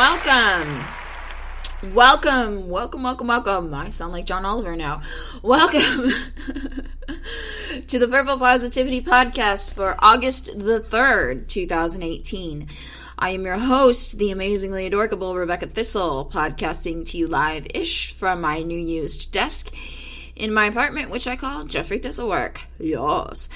welcome. Welcome. I sound like John Oliver now. Welcome to the Purple Positivity Podcast for August the 3rd, 2018. I am your host, the amazingly adorable Rebecca Thistle, podcasting to you live-ish from my new used desk in my apartment, which I call Jeffrey Thistlework. Yes.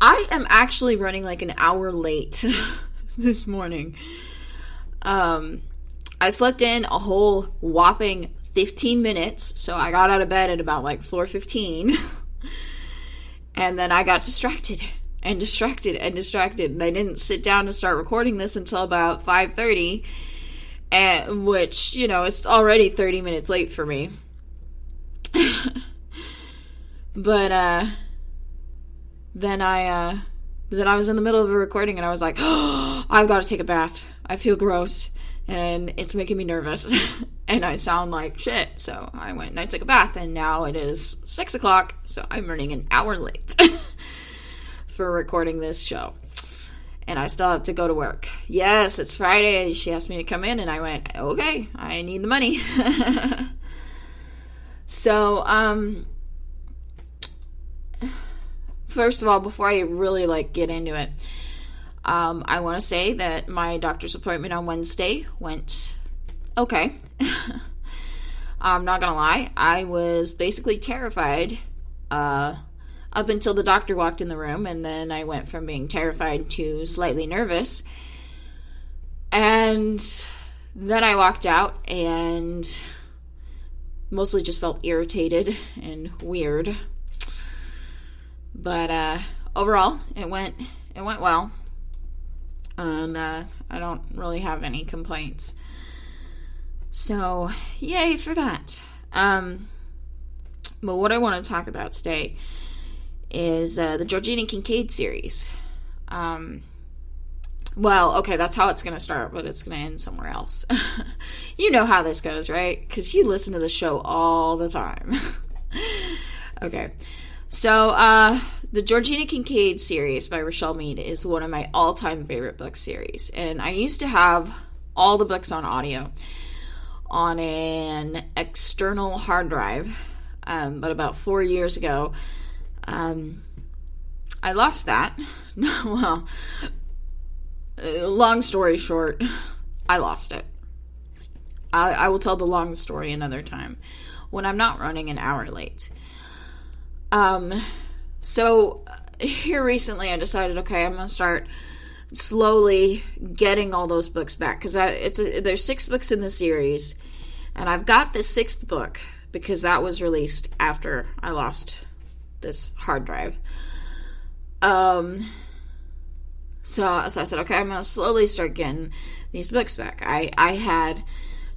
I am actually running like an hour late this morning. I slept in a whole whopping 15 minutes, so I got out of bed at about like 4:15, and then I got distracted, and I didn't sit down to start recording this until about 5:30, which, you know, it's already 30 minutes late for me. But, then I was in the middle of a recording, and I was like, oh, I've got to take a bath. I feel gross, and it's making me nervous, and I sound like shit. So I went and I took a bath, and now it is 6 o'clock, so I'm running an hour late for recording this show. And I still have to go to work. Yes, it's Friday. She asked me to come in, and I went, okay, I need the money. So, first of all, before I really get into it, I want to say that my doctor's appointment on Wednesday went okay. I'm not gonna lie, I was basically terrified up until the doctor walked in the room, and then I went from being terrified to slightly nervous, and then I walked out and mostly just felt irritated and weird. But overall, it went well, and I don't really have any complaints. So, yay for that. But what I want to talk about today is the Georgina Kincaid series. Well, okay, that's how it's going to start, but it's going to end somewhere else. You know how this goes, right? Because you listen to the show all the time. Okay. So, the Georgina Kincaid series by Richelle Mead is one of my all-time favorite book series. And I used to have all the books on audio on an external hard drive. But about 4 years ago, I lost that. Well, long story short, I lost it. I will tell the long story another time when I'm not running an hour late. So here recently I decided, okay, I'm going to start slowly getting all those books back, because there's 6 books in the series, and I've got the 6th book because that was released after I lost this hard drive. So I said, okay, I'm going to slowly start getting these books back. I had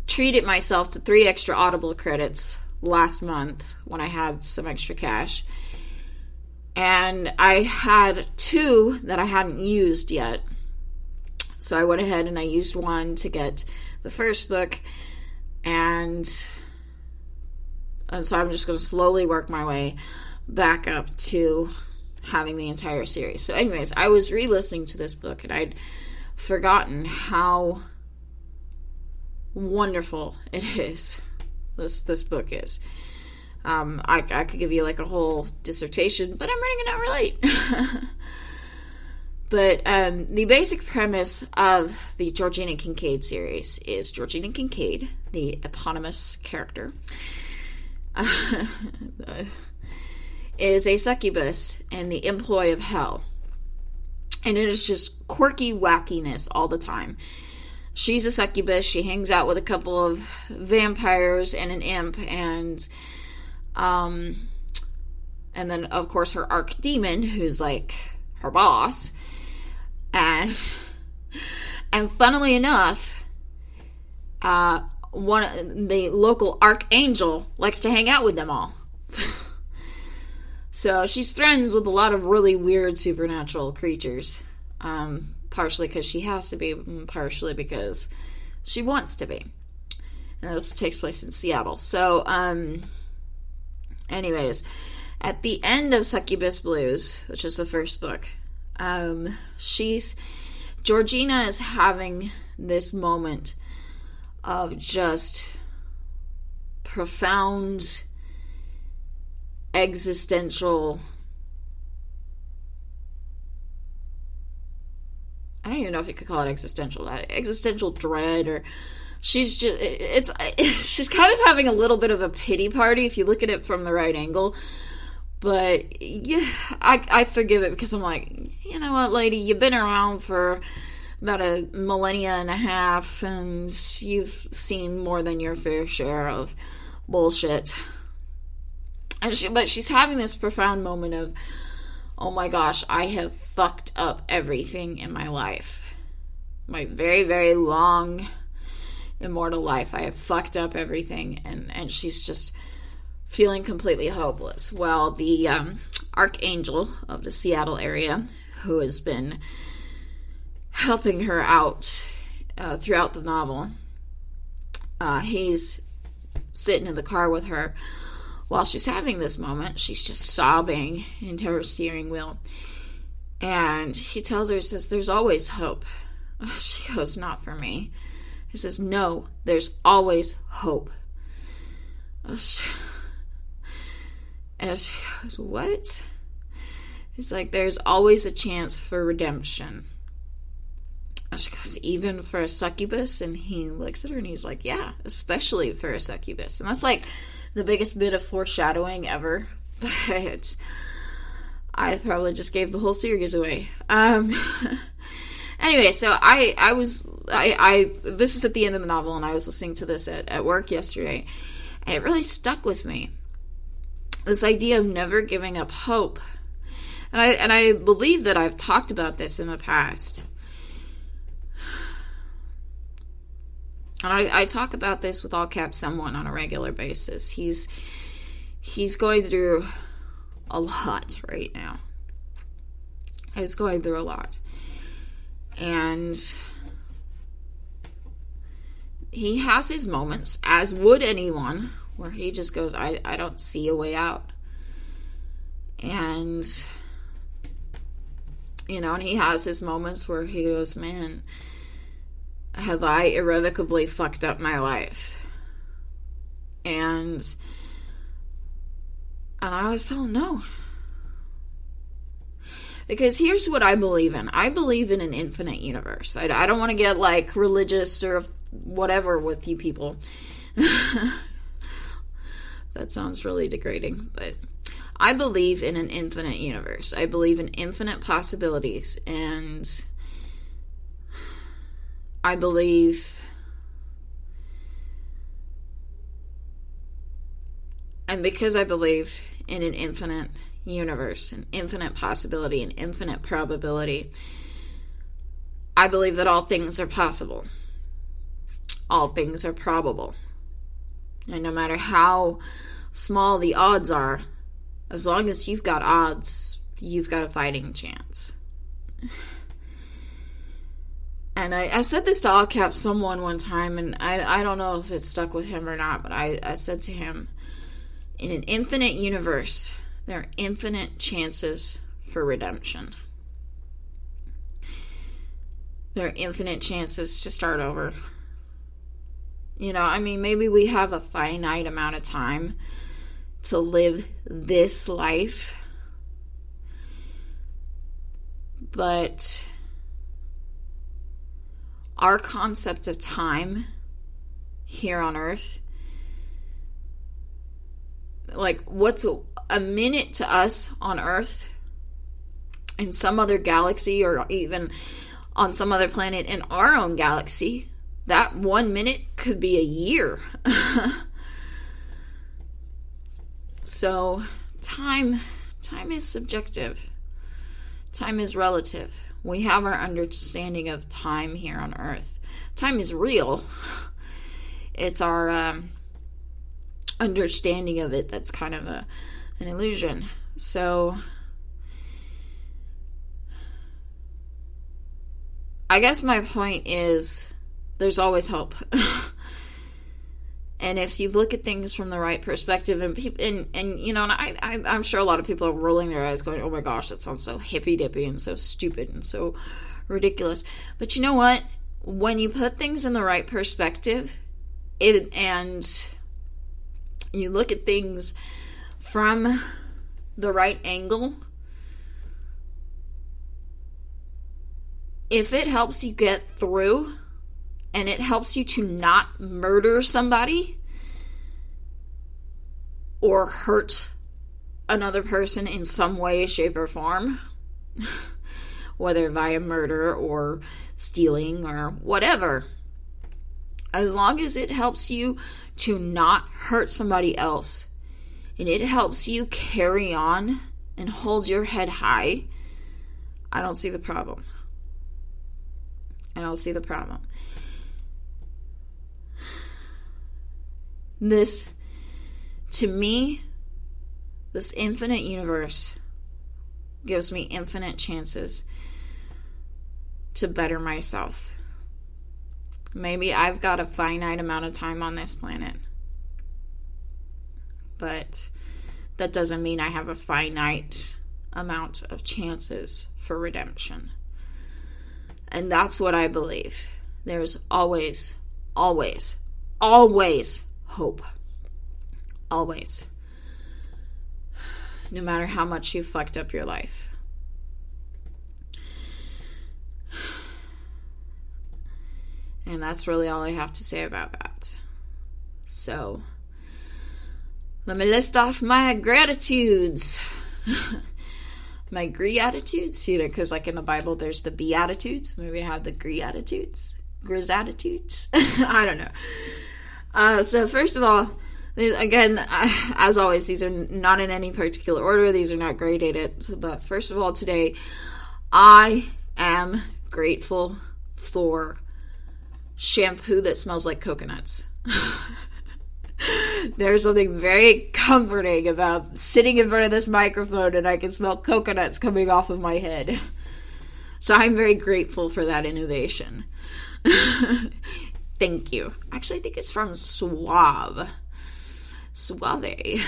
treated myself to 3 extra Audible credits last month when I had some extra cash, and I had 2 that I hadn't used yet, so I went ahead and I used one to get the first book, and so I'm just going to slowly work my way back up to having the entire series. So anyways, I was re-listening to this book, and I'd forgotten how wonderful it is. This book is. I could give you a whole dissertation, but I'm running an hour late. But the basic premise of the Georgina Kincaid series is Georgina Kincaid, the eponymous character, is a succubus in the employ of hell. And it is just quirky wackiness all the time. She's a succubus. She hangs out with a couple of vampires and an imp, and then of course her archdemon, who's like her boss, and funnily enough, the local archangel likes to hang out with them all. So she's friends with a lot of really weird supernatural creatures. Partially because she has to be, partially because she wants to be. And this takes place in Seattle. So, anyways, at the end of Succubus Blues, which is the first book, Georgina is having this moment of just profound existential, I don't even know if you could call it existential dread, or she's kind of having a little bit of a pity party if you look at it from the right angle. But yeah, I forgive it, because I'm like, you know what, lady, you've been around for about a millennia and a half, and you've seen more than your fair share of bullshit. But she's having this profound moment of, oh my gosh, I have fucked up everything in my life. My very, very long, immortal life. I have fucked up everything. And she's just feeling completely hopeless. Well, the archangel of the Seattle area, who has been helping her out throughout the novel, he's sitting in the car with her while she's having this moment. She's just sobbing into her steering wheel. And he tells her, he says, there's always hope. She goes, not for me. He says, no, there's always hope. And she goes, what? He's like, there's always a chance for redemption. And she goes, even for a succubus? And he looks at her and he's like, yeah, especially for a succubus. And that's like the biggest bit of foreshadowing ever. But I probably just gave the whole series away. Anyway, so this is at the end of the novel, and I was listening to this at work yesterday, and it really stuck with me. This idea of never giving up hope. And I believe that I've talked about this in the past. And I talk about this with All Caps Someone on a regular basis. He's going through a lot right now. He's going through a lot. And he has his moments, as would anyone, where he just goes, I don't see a way out. And, and he has his moments where he goes, man, have I irrevocably fucked up my life? And I always tell him no. Because here's what I believe in. I believe in an infinite universe. I don't want to get like religious or whatever with you people. That sounds really degrading, but I believe in an infinite universe. I believe in infinite possibilities, and I believe, and because I believe in an infinite universe, an infinite possibility, an infinite probability, I believe that all things are possible. All things are probable. And no matter how small the odds are, as long as you've got odds, you've got a fighting chance. And I said this to All Caps Someone one time, and I don't know if it stuck with him or not, but I said to him, in an infinite universe, there are infinite chances for redemption. There are infinite chances to start over. Maybe we have a finite amount of time to live this life, but our concept of time here on Earth, like what's a minute to us on Earth in some other galaxy, or even on some other planet in our own galaxy, that 1 minute could be a year. So time is subjective. Time is relative. We have our understanding of time here on Earth. Time is real. It's our understanding of it that's kind of an illusion. So I guess my point is there's always hope. And if you look at things from the right perspective, and I'm sure a lot of people are rolling their eyes going, oh my gosh, that sounds so hippy-dippy and so stupid and so ridiculous. But you know what? When you put things in the right perspective, and you look at things from the right angle, if it helps you get through and it helps you to not murder somebody or hurt another person in some way, shape, or form, whether via murder or stealing or whatever, as long as it helps you to not hurt somebody else and it helps you carry on and hold your head high, I don't see the problem. I don't see the problem. This, to me, this infinite universe gives me infinite chances to better myself. Maybe I've got a finite amount of time on this planet, but that doesn't mean I have a finite amount of chances for redemption. And that's what I believe. There's always, always, always hope. Always. No matter how much you fucked up your life. And that's really all I have to say about that. So, let me list off my gratitudes. My Greatitudes, because like in the Bible there's the Beatitudes. Maybe I have the Greatitudes. Grizzatitudes. I don't know. So first of all, again, as always, these are not in any particular order. These are not graded. But first of all, today, I am grateful for shampoo that smells like coconuts. There's something very comforting about sitting in front of this microphone and I can smell coconuts coming off of my head. So I'm very grateful for that innovation. Thank you. Actually, I think it's from Suave. Second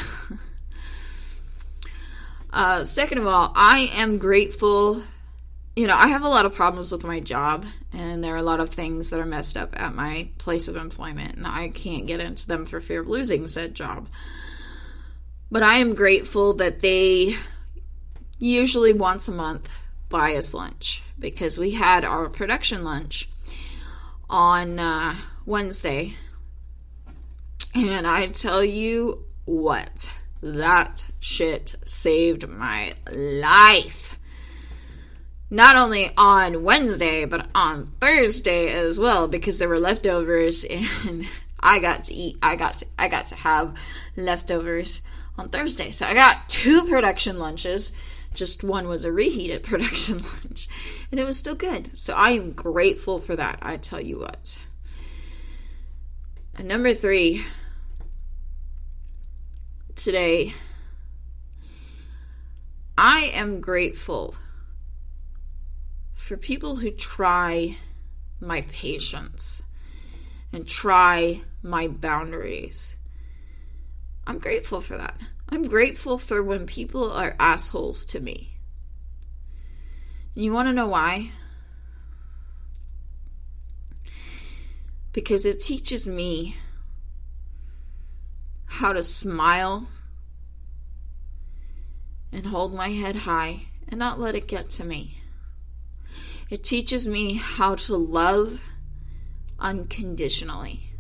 of all, I am grateful. I have a lot of problems with my job, and there are a lot of things that are messed up at my place of employment, and I can't get into them for fear of losing said job. But I am grateful that they usually once a month buy us lunch, because we had our production lunch on Wednesday, and I tell you what, that shit saved my life. Not only on Wednesday, but on Thursday as well, because there were leftovers and I got to eat. I got to have leftovers on Thursday. So I got 2 production lunches. Just one was a reheated production lunch. And it was still good. So I am grateful for that. I tell you what. And number 3, today, I am grateful for people who try my patience and try my boundaries. I'm grateful for that. I'm grateful for when people are assholes to me. And you want to know why? Because it teaches me how to smile and hold my head high and not let it get to me. It teaches me how to love unconditionally.